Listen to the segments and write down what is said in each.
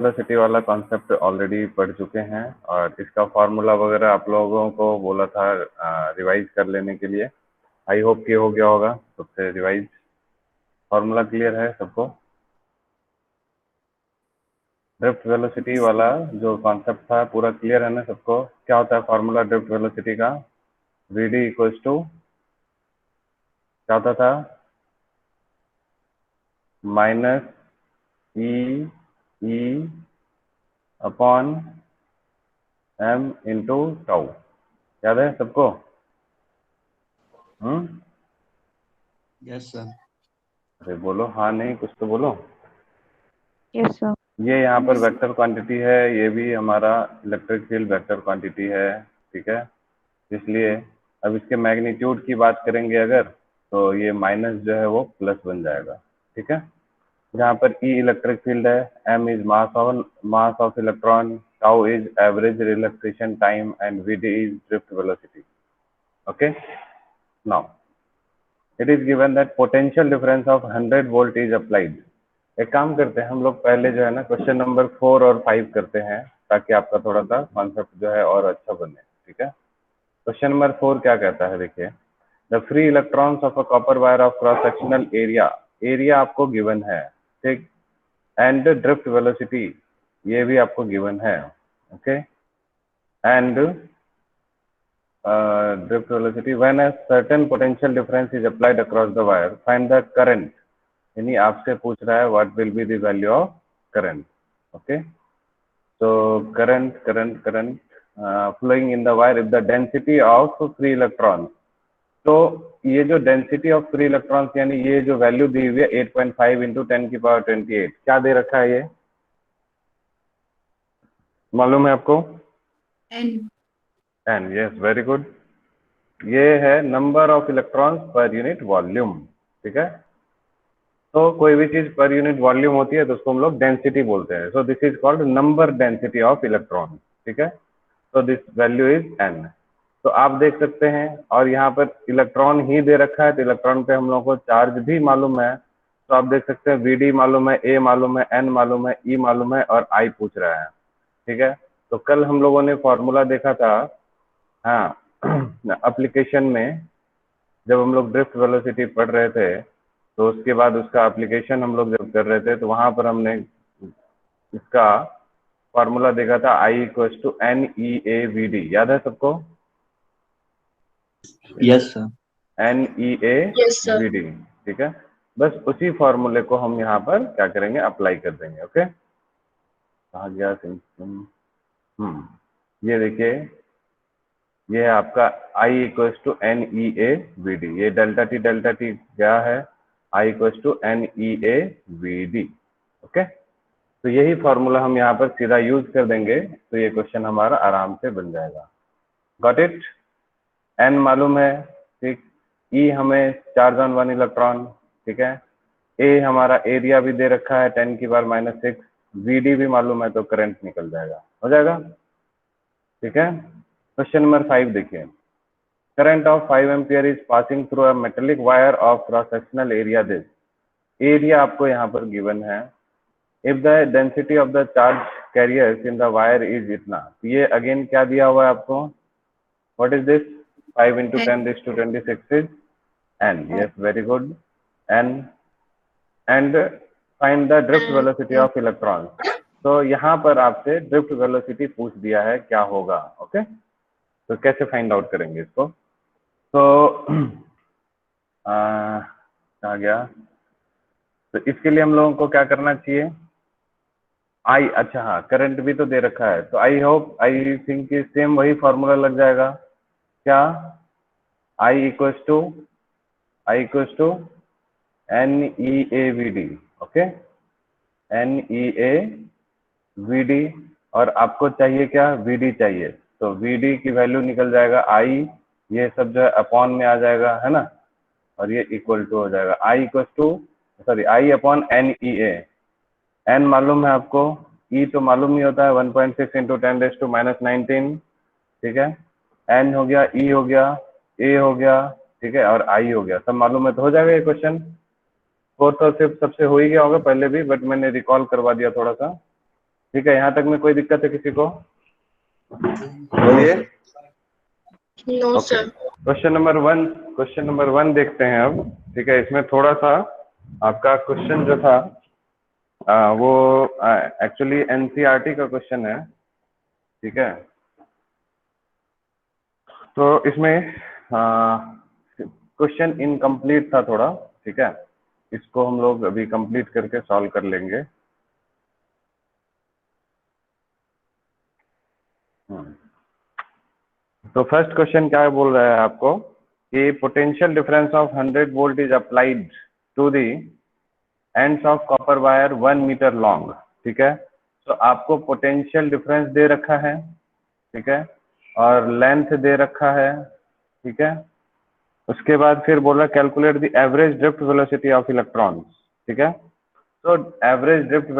Velocity वाला concept already पढ़ चुके हैं और इसका फॉर्मूला वगैरह आप लोगों को बोला था रिवाइज कर लेने के लिए। आई होप कि हो गया होगा सबसे रिवाइज। फॉर्मूला क्लियर है सबको? ड्रिफ्ट वेलोसिटी वाला जो कॉन्सेप्ट था पूरा क्लियर है ना सबको? क्या होता है फॉर्मूला ड्रिफ्ट वेलोसिटी का? वी डी इक्वल्स टू क्या होता था? Minus e upon M into tau. याद है सबको? Yes sir. अरे बोलो हाँ नहीं, कुछ तो बोलो। Yes sir. ये यहाँ पर वेक्टर क्वांटिटी है, ये भी हमारा इलेक्ट्रिक फील्ड वेक्टर क्वांटिटी है, ठीक है। इसलिए अब इसके मैग्नीट्यूड की बात करेंगे अगर, तो ये माइनस जो है वो प्लस बन जाएगा, ठीक है। जहाँ पर ई इलेक्ट्रिक फील्ड है, M is mass of electron, tau is average relaxation time and V D is drift velocity. Okay, now it is given that potential difference of 100 volt is applied. एक काम करते हैं हम लोग, पहले जो है ना क्वेश्चन नंबर 4 और 5 करते हैं, ताकि आपका थोड़ा सा कॉन्सेप्ट जो है और अच्छा बने, ठीक है। क्वेश्चन नंबर 4 क्या कहता है, देखिए। The free electrons of a copper wire of cross sectional area आपको गिवन है, ठीक। एंड ड्रिफ्ट वेलोसिटी ये भी आपको गिवन है, okay. And drift velocity when a certain potential difference is applied across the wire, find the current. यानी आपसे पूछ रहा है what will be the value of current, okay. तो current flowing in the wire if the density of free electron. तो ये जो density of free electrons यानी ये जो वैल्यू दी हुई है 8.5 इंटू 10⁻28, क्या दे रखा है ये मालूम है आपको? N, yes, very good. ये है number of electrons per unit volume, ठीक है। तो कोई भी चीज पर यूनिट वॉल्यूम होती है तो उसको हम लोग डेंसिटी बोलते हैं। So this is called number density of electron, ठीक है। तो दिस वैल्यू इज एन। तो आप देख सकते हैं, और यहाँ पर इलेक्ट्रॉन ही दे रखा है, तो इलेक्ट्रॉन पे हम लोगों को चार्ज भी मालूम है। तो आप देख सकते हैं वी डी मालूम है, ए मालूम है, एन मालूम है, ई मालूम है और आई पूछ रहा है, ठीक है। तो कल हम लोगों ने फॉर्मूला देखा था, हाँ, एप्लीकेशन में जब हम लोग ड्रिफ्ट वेलोसिटी पढ़ रहे थे, तो उसके बाद उसका एप्लीकेशन हम लोग जब कर रहे थे, तो वहां पर हमने इसका फॉर्मूला देखा था, I equal to N E A V d. याद है सबको? Yes sir. N E A V D, ठीक है। बस उसी फॉर्मूले को हम यहाँ पर क्या करेंगे, अप्लाई कर देंगे, ओके। कहा गया ये देखिए, ये है आपका I equal to N E A V D. ये डेल्टा टी क्या है? I equal to N E A V D, okay. तो यही फॉर्मूला हम यहाँ पर सीधा यूज कर देंगे, तो ये क्वेश्चन हमारा आराम से बन जाएगा। Got it? एन मालूम है, ठीक। ई हमें चार्ज ऑन 1 इलेक्ट्रॉन, ठीक है। ए हमारा एरिया भी दे रखा है 10⁻⁻6। वी डी भी मालूम है, तो करंट निकल जाएगा, हो जाएगा, ठीक है। क्वेश्चन नंबर 5 देखिए। Current of 5 ampere is passing through a metallic wire of cross-sectional area this. Area आपको यहाँ पर given है. If the density of the charge carriers in the wire is इतना, तो ये again क्या दिया हुआ है आपको? What is this? 5 into 10 raised to 26 is n. Yes, very good. n. And find the drift velocity of electrons. तो यहाँ पर आपसे drift velocity पूछ दिया है, क्या होगा, ओके। तो कैसे फाइंड आउट करेंगे इसको? तो आ गया, तो इसके लिए हम लोगों को क्या करना चाहिए? आई, अच्छा हाँ, करंट भी तो दे रखा है, तो आई थिंक सेम वही फॉर्मूला लग जाएगा। क्या? I equals to N E A V D, okay. N E A V D, और आपको चाहिए क्या? वी डी चाहिए, तो वी डी की वैल्यू निकल जाएगा आई, ये सब जो है अपॉन में आ जाएगा, है ना, और ये इक्वल टू हो जाएगा I equal to, sorry, I upon n E a. N मालूम है आपको, ई तो मालूम नहीं होता है, 1.6 इंटू 10⁻⁻19, ठीक है। एन हो गया, ई हो गया, ए हो गया, ठीक है, और आई हो गया, सब मालूम है, तो हो जाएगा ये क्वेश्चन। फोर्थ और फिफ्थ सबसे हो ही गया होगा पहले भी, बट मैंने रिकॉल करवा दिया थोड़ा सा। ठीक है, यहाँ तक में कोई दिक्कत है किसी को? बोलिए। No sir. Question number one देखते हैं अब। ठीक है, इसमें थोड़ा सा आपका क्वेश्चन जो था वो एक्चुअली एनसीईआरटी का क्वेश्चन है। ठीक है, तो इसमें क्वेश्चन इनकम्प्लीट था थोड़ा। ठीक है, इसको हम लोग अभी कंप्लीट करके सॉल्व कर लेंगे। तो फर्स्ट क्वेश्चन क्या बोल रहा है आपको कि potential difference of 100 volt is applied to the ends of copper wire 1 metre long. ठीक है, तो आपको पोटेंशियल डिफरेंस दे रखा है। ठीक है, और लेंथ दे रखा है। ठीक है, उसके बाद फिर बोला calculate the average drift velocity of electrons. ठीक है, तो एवरेज ड्रिफ्ट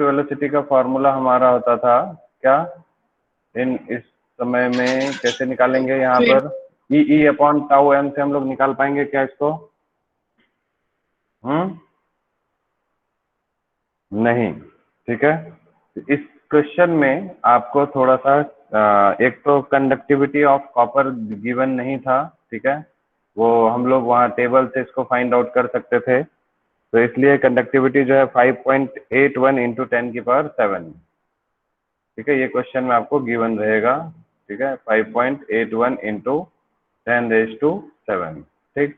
वेलोसिटी का फॉर्मूला हमारा होता था क्या? इस समय में कैसे निकालेंगे? यहाँ पर ई अपॉन टाउ एम से हम लोग निकाल पाएंगे क्या इसको? नहीं। ठीक है, इस क्वेश्चन में आपको थोड़ा सा एक तो कंडक्टिविटी ऑफ कॉपर गिवन नहीं था। ठीक है, वो हम लोग वहाँ टेबल से इसको फाइंड आउट कर सकते थे, तो इसलिए कंडक्टिविटी जो है 5.81 इंटू 10⁻7। ठीक है, ये क्वेश्चन में आपको गिवन रहेगा। ठीक है, 5.81 इंटू 10⁻7। ठीक,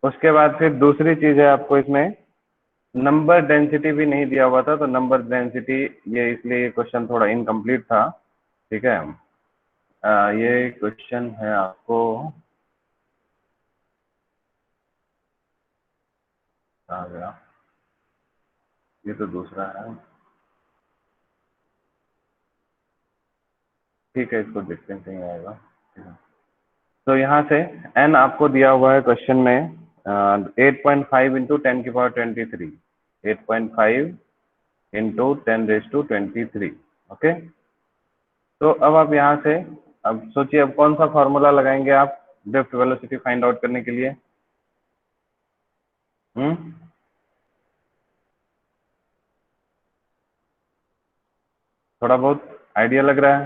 उसके बाद फिर दूसरी चीज है आपको इसमें नंबर डेंसिटी भी नहीं दिया हुआ था, तो नंबर डेंसिटी ये इसलिए ये क्वेश्चन थोड़ा इनकम्प्लीट था। ठीक है, ये क्वेश्चन है आपको आ गया, ये तो दूसरा है। ठीक है, इसको देखते हैं कहीं आएगा। तो यहाँ से n आपको दिया हुआ है क्वेश्चन में 8.5 इंटू 10⁻23, 8.5 इंटू 10⁻23। ओके, तो अब आप यहाँ से अब सोचिए अब कौन सा फॉर्मूला लगाएंगे आप ड्रिफ्ट वेलोसिटी फाइंड आउट करने के लिए? थोड़ा बहुत आइडिया लग रहा है?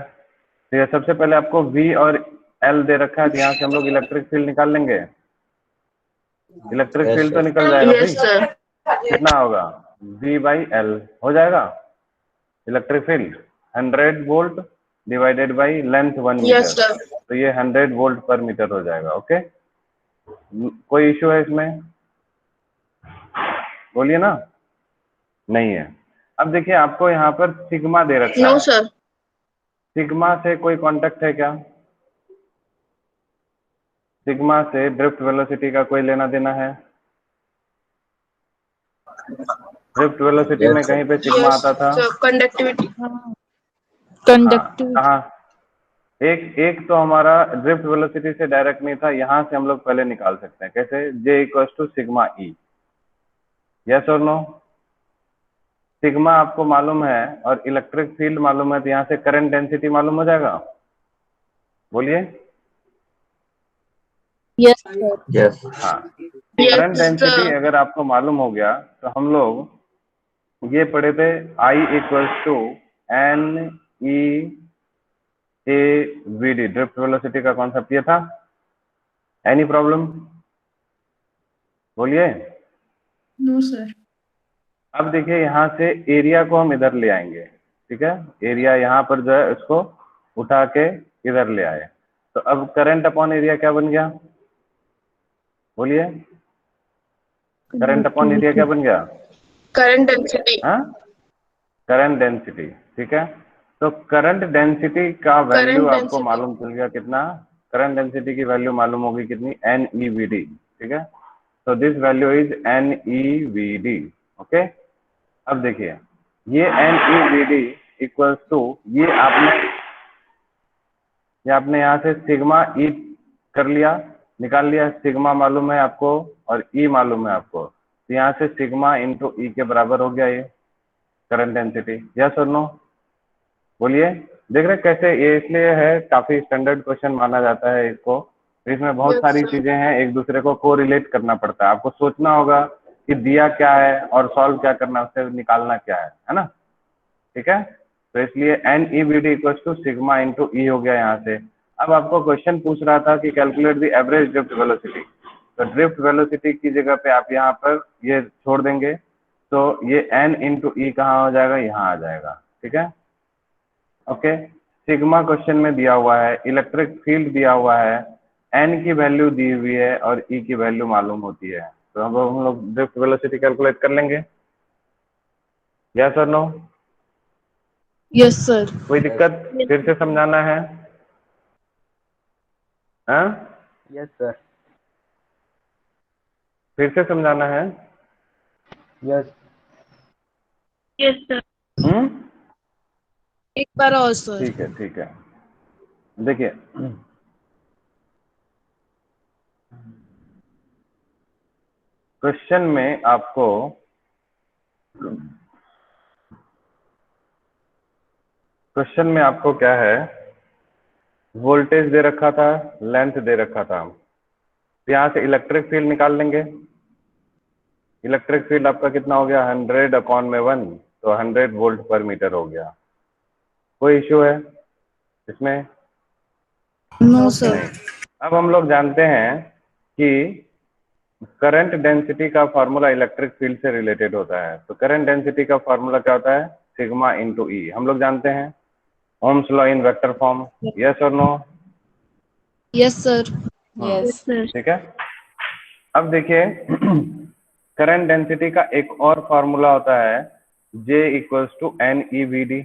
तो ये सबसे पहले आपको V और L दे रखा है, तो यहाँ से हम लोग इलेक्ट्रिक फील्ड निकाल लेंगे। इलेक्ट्रिक फील्ड तो निकल जाएगा भाई। कितना होगा? V/L हो जाएगा electric field 100 volt divided by length 1 metre, तो ये 100 वोल्ट पर मीटर हो जाएगा। ओके, कोई इश्यू है इसमें? बोलिए ना। नहीं है। अब देखिए आपको यहाँ पर सिग्मा दे रखा है। सर। सिग्मा से कोई कांटेक्ट है क्या? सिग्मा से ड्रिफ्ट वेलोसिटी का कोई लेना देना है? ड्रिफ्ट वेलोसिटी में कहीं पे सिग्मा आता था? कंडक्टिविटी। कहाँ? एक तो हमारा ड्रिफ्ट वेलोसिटी से डायरेक्ट नहीं था, यहाँ से हम लोग पहले निकाल सकते हैं। कैसे? J equals to sigma E। Yes और नो? सिग्मा आपको मालूम है और इलेक्ट्रिक फील्ड मालूम है, तो यहाँ से करंट डेंसिटी मालूम हो जाएगा। बोलिए। Yes yes. हाँ, करंट डेंसिटी अगर आपको मालूम हो गया तो हम लोग ये पढ़े थे I equals to NE/AVD, drift velocity का कॉन्सेप्ट ये था। Any problem? बोलिए। No sir. अब देखिए यहाँ से एरिया को हम इधर ले आएंगे। ठीक है, एरिया यहाँ पर जो है उसको उठा के इधर ले आए, तो अब करंट अपॉन एरिया क्या बन गया? बोलिए। करंट अपॉन एरिया क्या बन गया? Current density. हाँ, करंट डेंसिटी। ठीक है, तो करंट डेंसिटी का वैल्यू आपको मालूम चल गया कितना? करंट डेंसिटी की वैल्यू मालूम होगी कितनी? NEVD। ठीक है, तो this value is NEVD। Okay, अब देखिए ये NEVD इक्वल्स टू ये आपने यहाँ से सिग्मा E कर लिया, निकाल लिया। सिग्मा मालूम है आपको और E मालूम है आपको, तो यहाँ से सिग्मा इंटू E के बराबर हो गया ये करंट डेंसिटी। यस और नो? बोलिए। देख रहे कैसे? ये इसलिए है काफी स्टैंडर्ड क्वेश्चन माना जाता है इसको, तो इसमें बहुत सारी चीजें हैं, एक दूसरे को कोरिलेट करना पड़ता है। आपको सोचना होगा कि दिया क्या है और सॉल्व क्या करना है, उससे निकालना क्या है ना। ठीक है। तो इसलिए N E V D equal to sigma into E हो गया यहाँ से। अब आपको क्वेश्चन पूछ रहा था कि calculate the average drift velocity, तो ड्रिफ्ट वेलोसिटी की जगह पे आप यहाँ पर ये छोड़ देंगे, तो ये एन इंटू ई कहाँ हो जाएगा, यहाँ आ जाएगा, ठीक है। ओके, सिग्मा क्वेश्चन में दिया हुआ है, इलेक्ट्रिक फील्ड दिया हुआ है, एन की वैल्यू दी हुई है और ई की वैल्यू मालूम होती है, तो हम लोग ड्रिफ्ट वेलोसिटी कैलकुलेट कर लेंगे। यस और नो? Yes sir. कोई दिक्कत? फिर से समझाना है? हाँ, यस सर। फिर से समझाना है? यस। Yes sir. एक बार और सर। ठीक है, ठीक है। देखिए, क्वेश्चन में आपको क्या है, वोल्टेज दे रखा था, लेंथ दे रखा था, तो यहाँ से इलेक्ट्रिक फील्ड निकाल लेंगे। इलेक्ट्रिक फील्ड आपका कितना हो गया, 100/1, तो 100 वोल्ट पर मीटर हो गया। कोई इश्यू है इसमें? No sir. नहीं। अब हम लोग जानते हैं कि करंट डेंसिटी का फॉर्मूला इलेक्ट्रिक फील्ड से रिलेटेड होता है, तो करंट डेंसिटी का फॉर्मूला क्या होता है, सिग्मा इंटू ई, हम लोग जानते हैं, Ohm's law in vector form. Yes और no? Yes sir. Yes sir. ठीक है। अब देखिए, करंट डेंसिटी का एक और फॉर्मूला होता है, J equals to N E V D.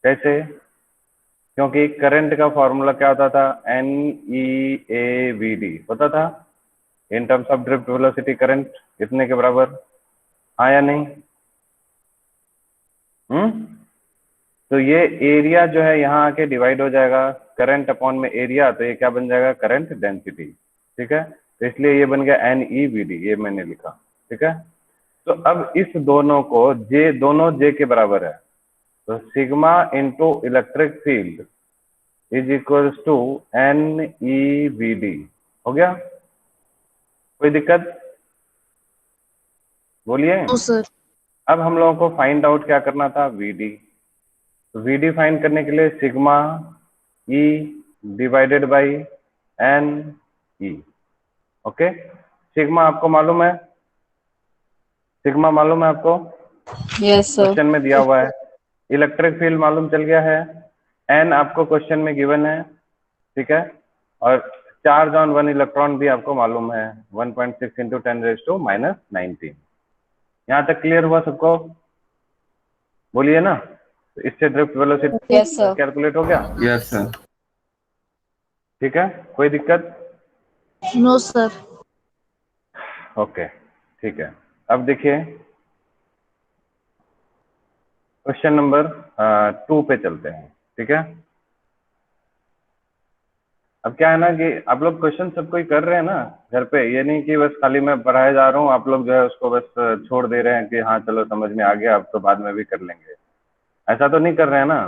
कैसे? क्योंकि करंट का फॉर्मूला क्या होता था, N E A V D होता था in terms of drift velocity current, कितने के बराबर, हाँ या नहीं? तो ये एरिया जो है यहाँ आके डिवाइड हो जाएगा करंट अपॉन में एरिया, तो ये क्या बन जाएगा, करंट डेंसिटी, ठीक है। तो इसलिए ये बन गया एन ई वी डी, ये मैंने लिखा, ठीक है। तो अब इस दोनों को दोनों जे के बराबर है, तो sigma into electric field is equals to N E V D हो गया। कोई दिक्कत? बोलिए। No sir. अब हम लोगों को फाइंड आउट क्या करना था, वी डी। तो वी डी फाइंड करने के लिए sigma E divided by N E. Okay, sigma आपको मालूम है, सिग्मा मालूम है आपको, यस सर क्वेश्चन में दिया हुआ है। इलेक्ट्रिक फील्ड मालूम चल गया है, एन आपको क्वेश्चन में गिवन है, ठीक है। और चार्ज ऑन 1 इलेक्ट्रॉन भी आपको मालूम है, 1.6 इंटू 10⁻⁻19। यहाँ तक क्लियर हुआ सबको? बोलिए ना। तो इससे drift velocity yes sir calculate हो गया। Yes sir. ठीक है, कोई दिक्कत? No sir. ओके, ठीक है। अब देखिए, क्वेश्चन नंबर 2 पे चलते हैं, ठीक है। अब क्या है ना कि आप लोग क्वेश्चन सब कोई कर रहे हैं ना घर पे, ये नहीं कि बस खाली मैं पढ़ाए जा रहा हूँ, आप लोग जो है उसको बस छोड़ दे रहे हैं कि हाँ चलो समझ में आ गया, अब तो बाद में भी कर लेंगे, ऐसा तो नहीं कर रहे हैं ना?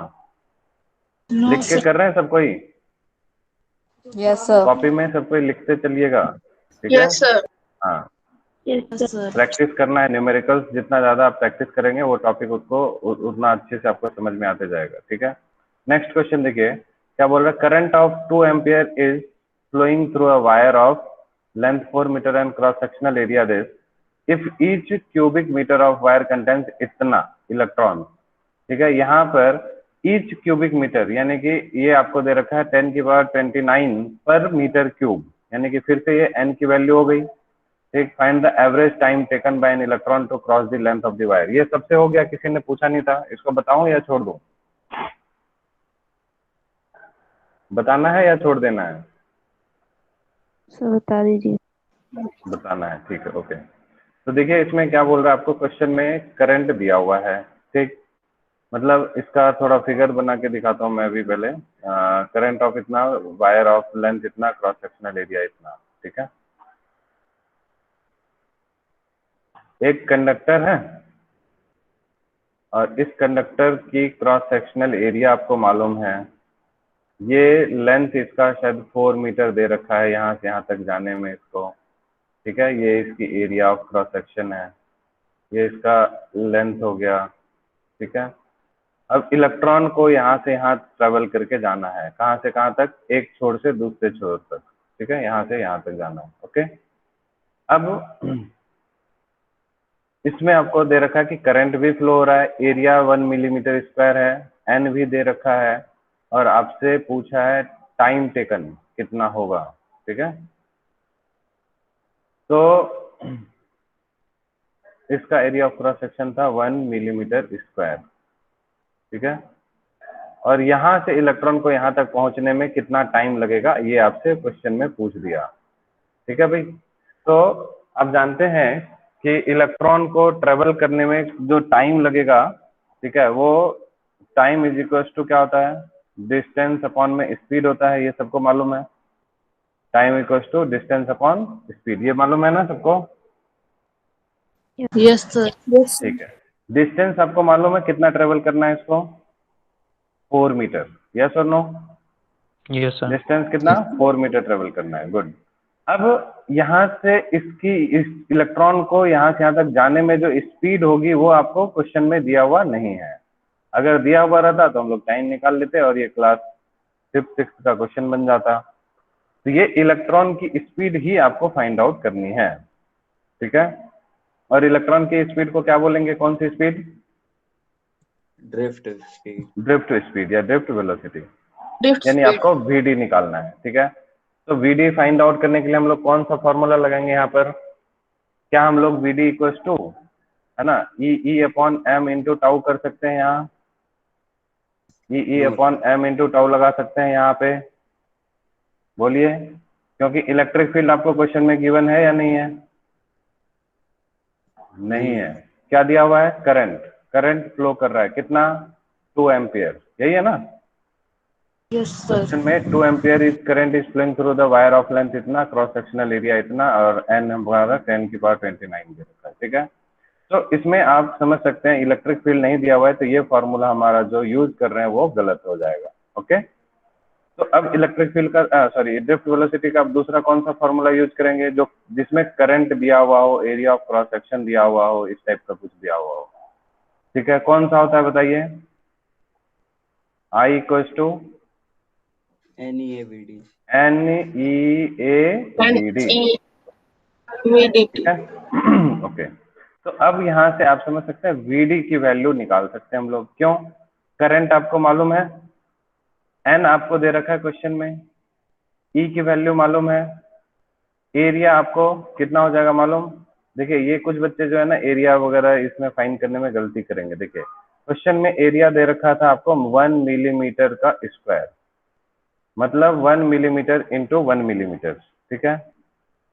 नो लिख के सर। कर रहे हैं सब कोई? यस सर कॉपी में सब कोई लिखते चलिएगा, ठीक है। Yes sir. हाँ, यस सर। प्रैक्टिस करना है, न्यूमेरिकल्स जितना ज्यादा आप प्रैक्टिस करेंगे वो टॉपिक उसको उतना अच्छे से आपको समझ में आते जाएगा, ठीक है। नेक्स्ट क्वेश्चन देखिए, क्या बोल रहा है, current of 2 ampere is flowing through a wire of length 4 metre and cross sectional area this, if each cubic metre of wire contains इतना इलेक्ट्रॉन, ठीक है। यहाँ पर ईच क्यूबिक मीटर यानी कि ये आपको दे रखा है 10⁻29 पर मीटर क्यूब, यानी कि फिर से ये n की वैल्यू हो गई, ठीक। Find the average time taken by an electron to cross the length of the wire. ये सबसे हो गया, किसी ने पूछा नहीं था, इसको बताऊं या छोड़ दूं? बताना है या छोड़ देना है? सर बता दीजिए बताना है, ठीक है, ओके। तो देखिए इसमें क्या बोल रहा है, आपको क्वेश्चन में करंट दिया हुआ है, ठीक। मतलब इसका थोड़ा फिगर बना के दिखाता हूँ मैं अभी पहले। करंट ऑफ इतना, वायर ऑफ लेंथ इतना, क्रॉस सेक्शनल एरिया इतना, ठीक है। एक कंडक्टर है और इस कंडक्टर की क्रॉस सेक्शनल एरिया आपको मालूम है, ये लेंथ इसका शायद 4 मीटर दे रखा है यहाँ से यहाँ तक जाने में इसको, ठीक है। ये इसकी एरिया ऑफ क्रॉस सेक्शन है, ये इसका लेंथ हो गया, ठीक है। अब इलेक्ट्रॉन को यहाँ से यहाँ ट्रेवल करके जाना है, कहाँ से कहाँ तक, एक छोर से दूसरे छोर तक, ठीक है, यहाँ से यहाँ तक जाना है। ओके, अब इसमें आपको दे रखा है कि करंट भी फ्लो हो रहा है, एरिया 1 मिलीमीटर स्क्वायर है, एन भी दे रखा है, और आपसे पूछा है टाइम टेकन कितना होगा, ठीक है। तो इसका एरिया ऑफ क्रॉस सेक्शन था 1 मिलीमीटर स्क्वायर, ठीक है। और यहाँ से इलेक्ट्रॉन को यहाँ तक पहुंचने में कितना टाइम लगेगा, ये आपसे क्वेश्चन में पूछ दिया, ठीक है भाई। तो आप जानते हैं कि इलेक्ट्रॉन को ट्रेवल करने में जो टाइम लगेगा, ठीक है, वो टाइम इज इक्वल टू क्या होता है, डिस्टेंस अपॉन में स्पीड होता है, ये सबको मालूम है। Time equal to distance upon speed, ये मालूम है ना सबको, यस सर। ठीक है। डिस्टेंस आपको मालूम है कितना ट्रेवल करना है इसको, 4 मीटर, यस और नो। Yes sir. डिस्टेंस कितना, 4 मीटर ट्रेवल करना है, गुड। अब यहाँ से इस इलेक्ट्रॉन को यहाँ से यहाँ तक जाने में जो स्पीड होगी वो आपको क्वेश्चन में दिया हुआ नहीं है। अगर दिया हुआ रहता तो हम लोग टाइम निकाल लेते और ये क्लास 5th 6th का क्वेश्चन बन जाता। तो ये इलेक्ट्रॉन की स्पीड ही आपको फाइंड आउट करनी है, ठीक है। और इलेक्ट्रॉन की स्पीड को क्या बोलेंगे, कौन सी speed, drift speed, drift speed या ड्रिफ्ट वेलोसिटी, ड्रिफ्ट यानी स्पीड। आपको वीडी निकालना है, ठीक है। तो वीडी फाइंड आउट करने के लिए हम लोग कौन सा फॉर्मूला लगाएंगे यहाँ पर, क्या हम लोग वीडी इक्वल टू, है ना, E upon M into tau कर सकते हैं, यहाँ E upon M into tau लगा सकते हैं यहाँ पे, बोलिए, क्योंकि इलेक्ट्रिक फील्ड आपको क्वेश्चन में गिवन है या नहीं है, नहीं है। क्या दिया हुआ है, करंट, करंट फ्लो कर रहा है कितना, 2 एम्पियर, यही है ना यस क्वेश्चन सर। में। 2 ampere is current is flowing through the wire of length इतना, क्रॉस सेक्शनल एरिया इतना, और एन हमारा 10⁻29 दे रखा है, ठीक है। तो इसमें आप समझ सकते हैं इलेक्ट्रिक फील्ड नहीं दिया हुआ है, तो ये फॉर्मूला हमारा जो यूज कर रहे हैं वो गलत हो जाएगा। ओके, तो अब इलेक्ट्रिक फील्ड का सॉरी ड्रिफ्ट वेलोसिटी का अब दूसरा कौन सा फॉर्मूला यूज करेंगे, जो जिसमें करंट दिया हुआ हो, एरिया ऑफ क्रॉस सेक्शन दिया हुआ हो, इस टाइप का कुछ दिया हुआ हो, ठीक है। कौन सा होता है बताइए, आई इक्वल टू NEAVD, NEAVD, ठीक है। ओके, तो अब यहाँ से आप समझ सकते हैं VD की वैल्यू निकाल सकते हैं हम लोग, क्यों, करंट आपको मालूम है, N आपको दे रखा है क्वेश्चन में, E की वैल्यू मालूम है, एरिया आपको कितना हो जाएगा मालूम। देखिए ये कुछ बच्चे जो है ना एरिया वगैरह इसमें फाइंड करने में गलती करेंगे। देखिए क्वेश्चन में एरिया दे रखा था आपको 1 मिलीमीटर का स्क्वायर, मतलब 1 मिलीमीटर इंटू 1 मिलीमीटर, ठीक है।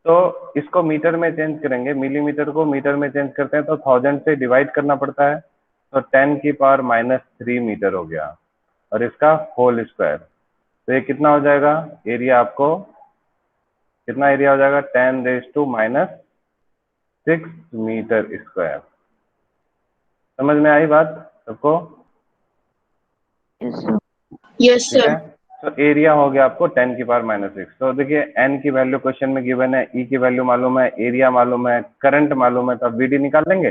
तो इसको मीटर में चेंज करेंगे, मिलीमीटर को मीटर में चेंज करते हैं तो 1000 से डिवाइड करना पड़ता है, तो 10⁻³ मीटर हो गया, और इसका होल स्क्वायर, तो ये कितना हो जाएगा एरिया, आपको कितना एरिया हो जाएगा, 10⁻⁶ मीटर स्क्वायर। समझ में आई बात सबको, यस सर। यस ठीक सर। है। तो एरिया हो गया आपको 10⁻�6। तो देखिए एन की वैल्यू क्वेश्चन में गिवन है, ई की वैल्यू मालूम है, एरिया मालूम है, करंट मालूम है, तो आप वीडी निकाल लेंगे,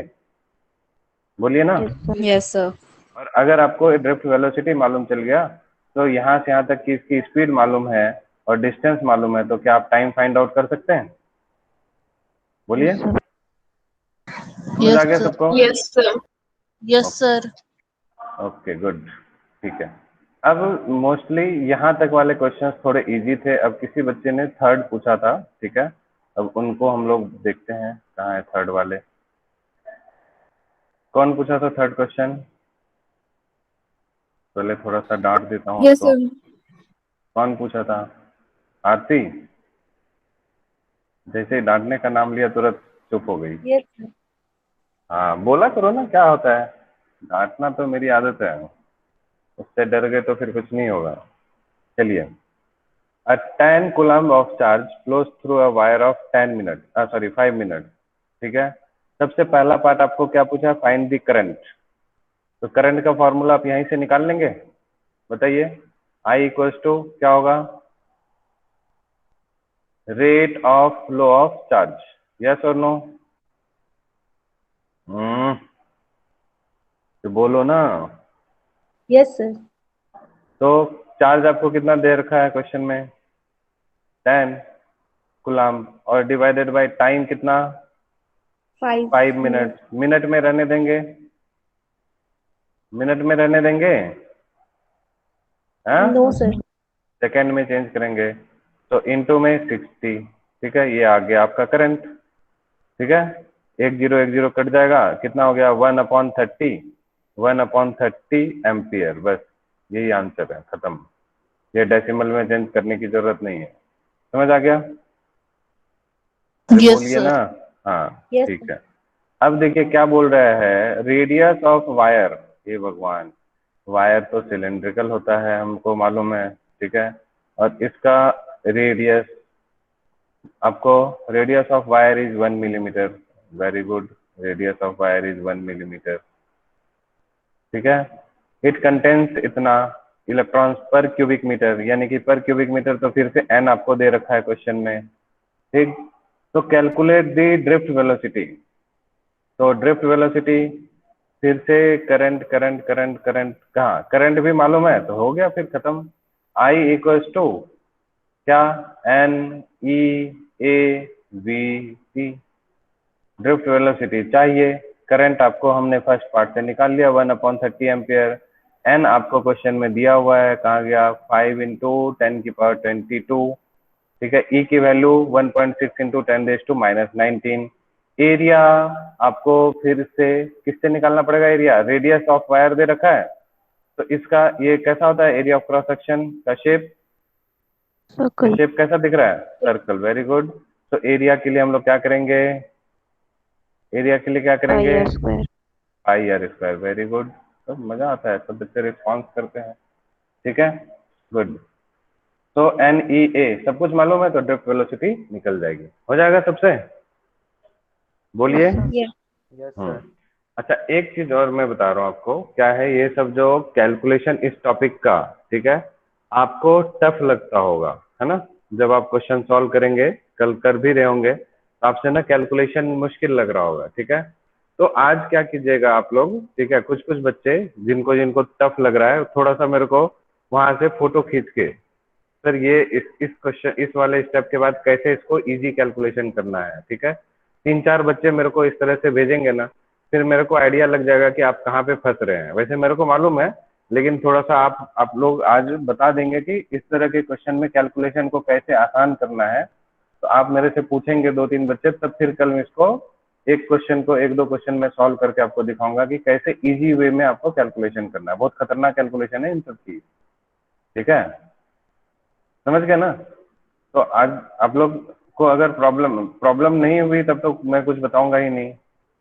बोलिए ना। Yes sir. और अगर आपको ड्रिफ्ट वेलोसिटी मालूम चल गया, तो यहाँ से यहाँ तक की इसकी स्पीड मालूम है और डिस्टेंस मालूम है, तो क्या आप टाइम फाइंड आउट कर सकते हैं, बोलिए। समझ आ गया सबको, yes sir. Yes sir. Okay good, ठीक है। अब मोस्टली यहाँ तक वाले क्वेश्चंस थोड़े इजी थे। अब किसी बच्चे ने थर्ड पूछा था, ठीक है, अब उनको हम लोग देखते हैं कहाँ है थर्ड वाले। कौन पूछा था थर्ड क्वेश्चन, पहले थोड़ा सा डांट देता हूँ यस आपको। सर। कौन पूछा था, आरती, जैसे ही डांटने का नाम लिया तुरंत चुप हो गई। Yes sir. हाँ बोला करो ना, क्या होता है, डांटना तो मेरी आदत है, उससे डर गए तो फिर कुछ नहीं होगा। चलिए, a 10 coulomb of charge flows through a wire of 10 minutes, 5 minutes, ठीक है। सबसे पहला पार्ट आपको क्या पूछा, फाइंड द करंट, तो करंट का फॉर्मूला आप यहीं से निकाल लेंगे, बताइए। आई इक्वल टू क्या होगा, rate of flow of charge, yes और नो। तो बोलो ना। Yes sir. तो चार्ज आपको कितना दे रखा है क्वेश्चन में? 10 कूलम, और डिवाइडेड बाय टाइम कितना? 5 मिनट। मिनट में रहने देंगे? मिनट में रहने देंगे? हाँ, नो सर। सेकेंड में चेंज करेंगे। तो इनटू में 60, ठीक है, ये आ गया आपका करंट, ठीक है। 1 0 कट जाएगा, कितना हो गया? 1/30, 1/30 एम्पियर। बस यही आंसर है, खत्म। ये डेसिमल में चेंज करने की जरूरत नहीं है। समझ आ गया? अरे यस बोलिए सर। ना। हाँ यस ठीक है। अब देखिए क्या बोल रहा है, रेडियस ऑफ वायर। हे भगवान, वायर तो सिलेंड्रिकल होता है, हमको मालूम है, ठीक है। और इसका रेडियस, आपको radius of wire is 1 millimetre. Very good, radius of wire is 1 millimetre, ठीक है। इट कंटेन्स इतना इलेक्ट्रॉन्स पर क्यूबिक मीटर, यानी कि पर क्यूबिक मीटर तो फिर से एन आपको दे रखा है क्वेश्चन में, ठीक। तो कैलकुलेट द ड्रिफ्ट वेलोसिटी। तो ड्रिफ्ट वेलोसिटी, फिर से करंट करंट करंट करंट, कहाँ करंट भी मालूम है तो हो गया, फिर खत्म। आई इक्वल्स टू क्या? एन ई ए वी टी। ड्रिफ्ट वेलोसिटी चाहिए, करंट आपको हमने फर्स्ट पार्ट से निकाल लिया 1/30 एम्पियर। एन आपको क्वेश्चन में दिया हुआ है, कहाँ गया? 5 × 10⁻22, ठीक है। ई की वैल्यू 1.6 × 10⁻−19। एरिया आपको फिर से किससे निकालना पड़ेगा? एरिया, रेडियस ऑफ वायर दे रखा है, तो इसका ये कैसा होता है? एरिया ऑफ क्रॉस सेक्शन का शेप, सर्कल। शेप कैसा दिख रहा है? सर्कल। Very good. तो एरिया के लिए हम लोग क्या करेंगे? एरिया के लिए क्या करेंगे? स्क्वायर। πr²। Very good. तो मजा आता है, सब बच्चे रिस्पॉन्स करते हैं, ठीक है, गुड। तो एन ई ए सब कुछ मालूम है, तो ड्रिफ्ट वेलोसिटी निकल जाएगी। हो जाएगा सबसे? बोलिए। Yes sir. अच्छा, एक चीज और मैं बता रहा हूँ आपको, क्या है ये सब जो कैलकुलेशन इस टॉपिक का, ठीक है, आपको टफ लगता होगा, है ना। जब आप क्वेश्चन सॉल्व करेंगे, कल कर भी रहे होंगे, तो आपसे ना कैलकुलेशन मुश्किल लग रहा होगा, ठीक है। तो आज क्या कीजिएगा आप लोग, ठीक है, कुछ कुछ बच्चे जिनको जिनको टफ लग रहा है, थोड़ा सा मेरे को वहां से फोटो खींच के, सर ये इस क्वेश्चन, इस वाले स्टेप के बाद कैसे इसको इजी कैलकुलेशन करना है, ठीक है। 3 4 बच्चे मेरे को इस तरह से भेजेंगे ना, फिर मेरे को आइडिया लग जाएगा कि आप कहाँ पे फंस रहे हैं। वैसे मेरे को मालूम है, लेकिन थोड़ा सा आप लोग आज बता देंगे कि इस तरह के क्वेश्चन में कैलकुलेशन को कैसे आसान करना है। तो आप मेरे से पूछेंगे 2 3 बच्चे, तब फिर कल मैं इसको एक क्वेश्चन को 1 2 क्वेश्चन में सॉल्व करके आपको दिखाऊंगा कि कैसे इजी वे में आपको कैलकुलेशन करना है। बहुत खतरनाक कैलकुलेशन है इन सब की, ठीक है, समझ गए ना। तो आज आप लोग को अगर प्रॉब्लम प्रॉब्लम नहीं हुई तब तो मैं कुछ बताऊंगा ही नहीं।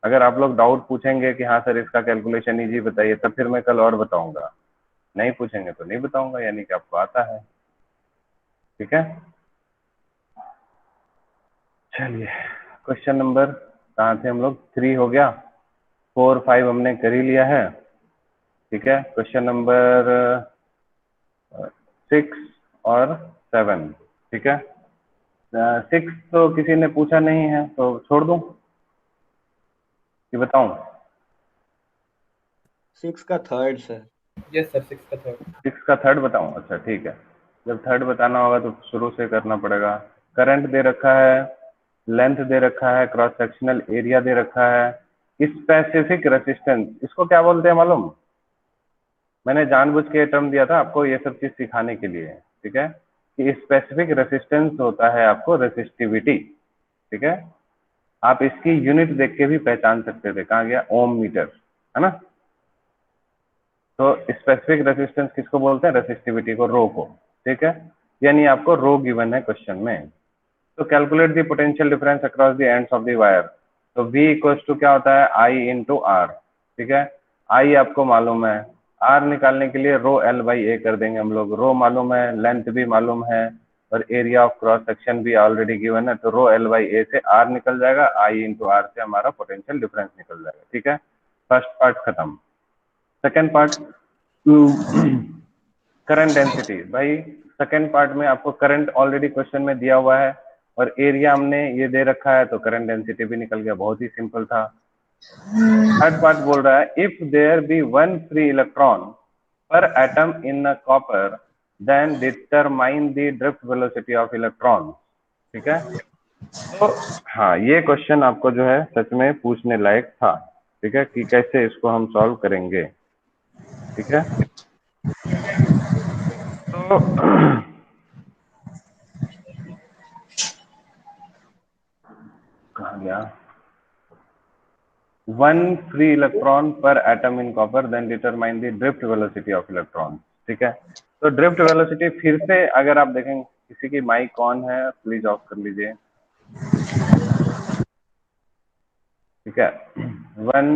अगर आप लोग डाउट पूछेंगे कि हाँ सर इसका कैलकुलेशन इजी बताइए, तब फिर मैं कल और बताऊंगा। नहीं पूछेंगे तो नहीं बताऊंगा, यानी कि आपको आता है, ठीक है। चलिए, क्वेश्चन नंबर कहाँ थे हम लोग? 3 हो गया, 4 5 हमने कर ही लिया है, ठीक है। क्वेश्चन नंबर 6 और 7, ठीक है। 6 तो किसी ने पूछा नहीं है, तो छोड़ दूं कि बताऊं? 6 का थर्ड सर। यस सर, 6 का थर्ड। 6 का थर्ड बताऊं? अच्छा ठीक है, जब थर्ड बताना होगा तो शुरू से करना पड़ेगा। करंट दे रखा है, लेंथ दे रखा है, क्रॉस सेक्शनल एरिया दे रखा है, स्पेसिफिक रेसिस्टेंस, इसको क्या बोलते हैं मालूम? मैंने जानबूझ के टर्म दिया था आपको ये सब चीज सिखाने के लिए, ठीक है, कि स्पेसिफिक रेसिस्टेंस होता है आपको रेसिस्टिविटी, ठीक है। आप इसकी यूनिट देख के भी पहचान सकते थे, कहाँ गया? ओम मीटर, है ना। तो स्पेसिफिक रेसिस्टेंस किसको बोलते हैं? रेसिस्टिविटी को, रो को, ठीक है। यानी आपको रो गिवन है क्वेश्चन में। तो calculate the potential difference across the ends of the wire. तो V इक्वल्स टू क्या होता है? I × R, ठीक है। I आपको मालूम है, R निकालने के लिए रो L/A कर देंगे हम लोग। रो मालूम है, लेंथ भी मालूम है, और एरिया ऑफ क्रॉस सेक्शन भी ऑलरेडी गिवन है। तो रो L/A से R निकल जाएगा, I × R से हमारा पोटेंशियल डिफरेंस निकल जाएगा, ठीक है। फर्स्ट पार्ट खत्म। Second part, current density. भाई सेकेंड पार्ट में आपको करंट ऑलरेडी क्वेश्चन में दिया हुआ है, और एरिया हमने ये दे रखा है, तो करंट डेंसिटी भी निकल गया, बहुत ही सिंपल था। थर्ड पार्ट बोल रहा है if there be one free electron per atom in a copper then determine the drift velocity of electron. ठीक है, तो हाँ ये क्वेश्चन आपको जो है सच में पूछने लायक था। ठीक है, कि कैसे इसको हम सॉल्व करेंगे। ठीक है, तो कहाँ गया, one free electron per atom in copper then determine the drift velocity of electron. ठीक है, तो ड्रिफ्ट वेलोसिटी फिर से अगर आप देखें, किसी की माइक ऑन है प्लीज ऑफ कर लीजिए। ठीक है, one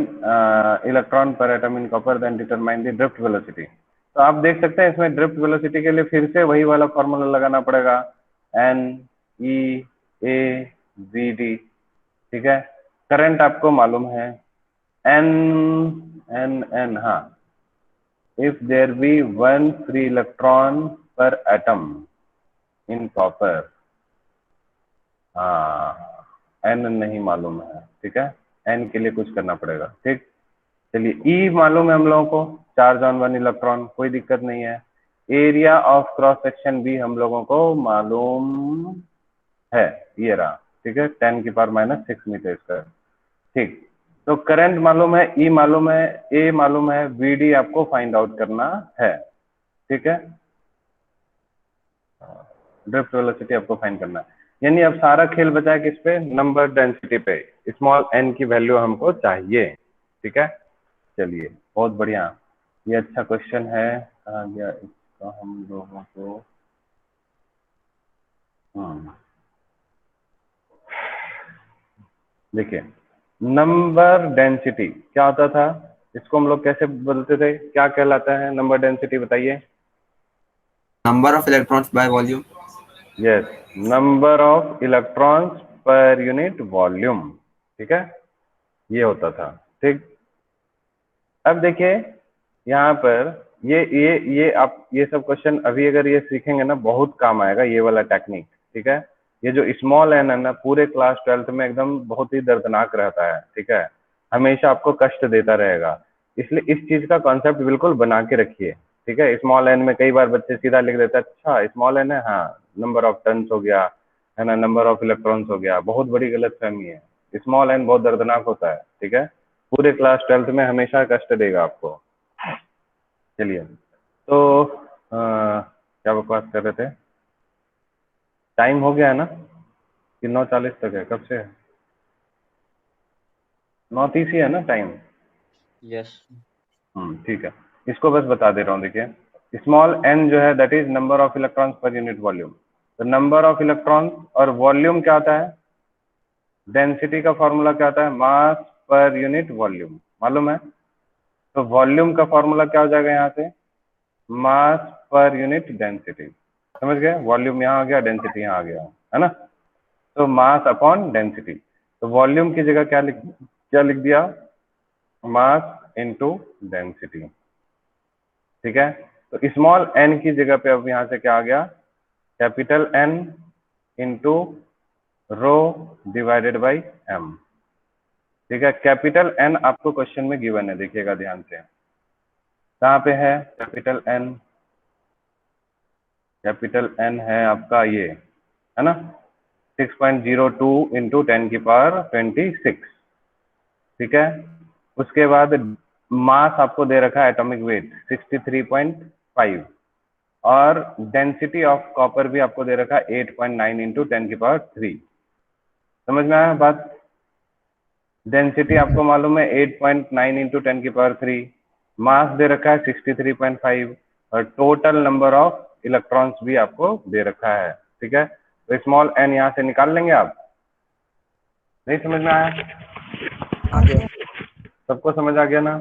electron per atom in copper then determine the drift velocity. तो आप देख सकते हैं इसमें ड्रिफ्ट वेलोसिटी के लिए फिर से वही वाला फॉर्मूला लगाना पड़ेगा, N E A V D. ठीक है, करंट आपको मालूम है एन एन एन, हाँ, if there be one free electron per atom in copper, हाँ एन नहीं मालूम है। ठीक है, एन के लिए कुछ करना पड़ेगा। ठीक, चलिए ई मालूम है हम लोगों को, चार्ज ऑन वन इलेक्ट्रॉन, कोई दिक्कत नहीं है। एरिया ऑफ क्रॉस सेक्शन भी हम लोगों को मालूम है, ये रहा। ठीक है, 10⁻⁻⁶ मीटर स्क्वायर। ठीक, तो करंट मालूम है, ई मालूम है, ए मालूम है, वी डी आपको फाइंड आउट करना है। ठीक है, ड्रिफ्ट वेलोसिटी आपको फाइंड करना है। यानी अब सारा खेल बचा है किस पे, नंबर डेंसिटी पे। स्मॉल एन की वैल्यू हमको चाहिए। ठीक है, चलिए बहुत बढ़िया, ये अच्छा क्वेश्चन है। कहाँ गया इसका हम लोगों को, देखिए नंबर डेंसिटी क्या होता था, इसको हम लोग कैसे बोलते थे, क्या कहलाता है नंबर डेंसिटी, बताइए। Number of electrons by volume. Yes, number of electrons per unit volume. ठीक है, ये होता था। ठीक, अब देखिए यहाँ पर ये आप ये सब क्वेश्चन अभी अगर ये सीखेंगे ना बहुत काम आएगा ये वाला टेक्निक। ठीक है, ये जो स्मॉल एन है ना पूरे क्लास 12th में एकदम बहुत ही दर्दनाक रहता है। ठीक है, हमेशा आपको कष्ट देता रहेगा, इसलिए इस चीज का कॉन्सेप्ट बिल्कुल बना के रखिए। ठीक है, स्मॉल एन में कई बार बच्चे सीधा लिख देते हैं, अच्छा स्मॉल एन है, हाँ नंबर ऑफ टन्स हो गया है ना, नंबर ऑफ इलेक्ट्रॉन्स हो गया, बहुत बड़ी गलतफहमी है। स्मॉल एन बहुत दर्दनाक होता है। ठीक है, पूरे क्लास 12th में हमेशा कष्ट देगा आपको। चलिए, तो क्या बकवास कर रहे थे, टाइम हो गया है ना कि 9:40 तक है, कब से है, 9:30 ही है ना टाइम। Yes. ठीक है, इसको बस बता दे रहा हूँ। देखिए स्मॉल एन जो है that is number of electrons per unit volume. तो नंबर ऑफ इलेक्ट्रॉन्स और वॉल्यूम क्या होता है, डेंसिटी का फॉर्मूला क्या होता है, मास पर यूनिट वॉल्यूम, मालूम है। तो वॉल्यूम का फॉर्मूला क्या हो जाएगा यहाँ से, मास पर यूनिट डेंसिटी। समझ गए, वॉल्यूम यहाँ आ गया, डेंसिटी यहाँ आ गया, है ना। तो मास अपॉन डेंसिटी, तो वॉल्यूम की जगह क्या लिख दिया, मास इनटू डेंसिटी। ठीक है, तो स्मॉल एन की जगह पे अब यहाँ से क्या आ गया, capital N into rho divided by M. ठीक है, कैपिटल एन आपको क्वेश्चन में गिवन है, देखिएगा ध्यान से, कहाँ पे है कैपिटल एन, कैपिटल एन है आपका ये, है ना, 6.02 इंटू 10⁻26। ठीक है, उसके बाद मास आपको दे रखा है एटॉमिक वेट 63.5 और डेंसिटी ऑफ कॉपर भी आपको दे रखा है 8.9 इंटू 10⁻3। समझ में आया बात, डेंसिटी आपको मालूम है 8.9 इंटू 10⁻3, मास दे रखा है 63.5 और टोटल नंबर ऑफ इलेक्ट्रॉन्स भी आपको दे रखा है। ठीक है, तो स्मॉल एन यहाँ से निकाल लेंगे आप, नहीं समझ में आया, सबको समझ आ गया ना।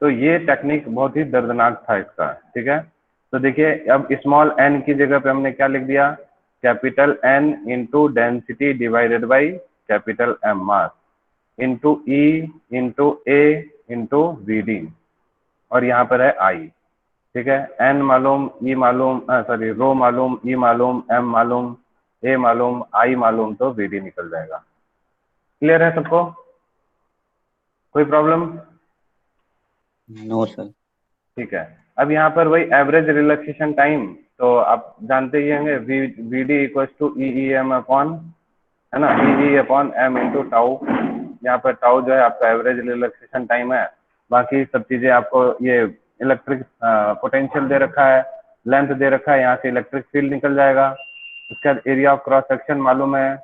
तो ये टेक्निक बहुत ही दर्दनाक था इसका। ठीक है, तो देखिए अब स्मॉल एन की जगह पे हमने क्या लिख दिया, capital N into density divided by capital M mass into E into A into V D, और यहाँ पर है आई। ठीक है, एन मालूम, ई मालूम, सॉरी रो मालूम, ई मालूम, एम मालूम, ए मालूम, आई मालूम, तो वी डी निकल जाएगा। क्लियर है सबको, कोई प्रॉब्लम? No sir. ठीक है, अब यहाँ पर वही एवरेज रिलैक्सेशन टाइम, तो आप जानते ही होंगे V D equal to E E M upon, है ना, E E upon M into tau. यहाँ पर टाउ जो है आपका एवरेज रिलैक्सेशन टाइम है, बाकी सब चीजें आपको ये इलेक्ट्रिक पोटेंशियल दे रखा है, लेंथ दे रखा है, यहाँ से इलेक्ट्रिक फील्ड निकल जाएगा, उसके बाद एरिया ऑफ क्रॉस सेक्शन मालूम है,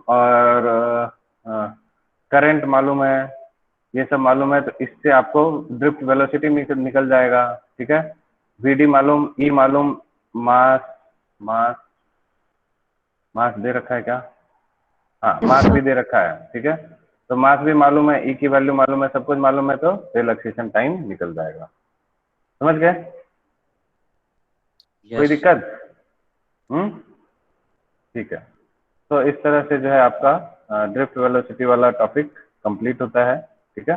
और करंट मालूम है, ये सब मालूम है, तो इससे आपको ड्रिफ्ट वेलोसिटी निकल जाएगा। ठीक है, वीडी मालूम, ई मालूम, मास मास मास दे रखा है क्या? हाँ, मास भी दे रखा है। ठीक है, तो मास भी मालूम है, ई की वैल्यू मालूम है, सब कुछ मालूम है, तो रिलैक्सेशन टाइम निकल जाएगा। समझ गए? कोई दिक्कत? ठीक है, तो इस तरह से जो है आपका ड्रिफ्ट वेलोसिटी वाला टॉपिक कंप्लीट होता है। ठीक है।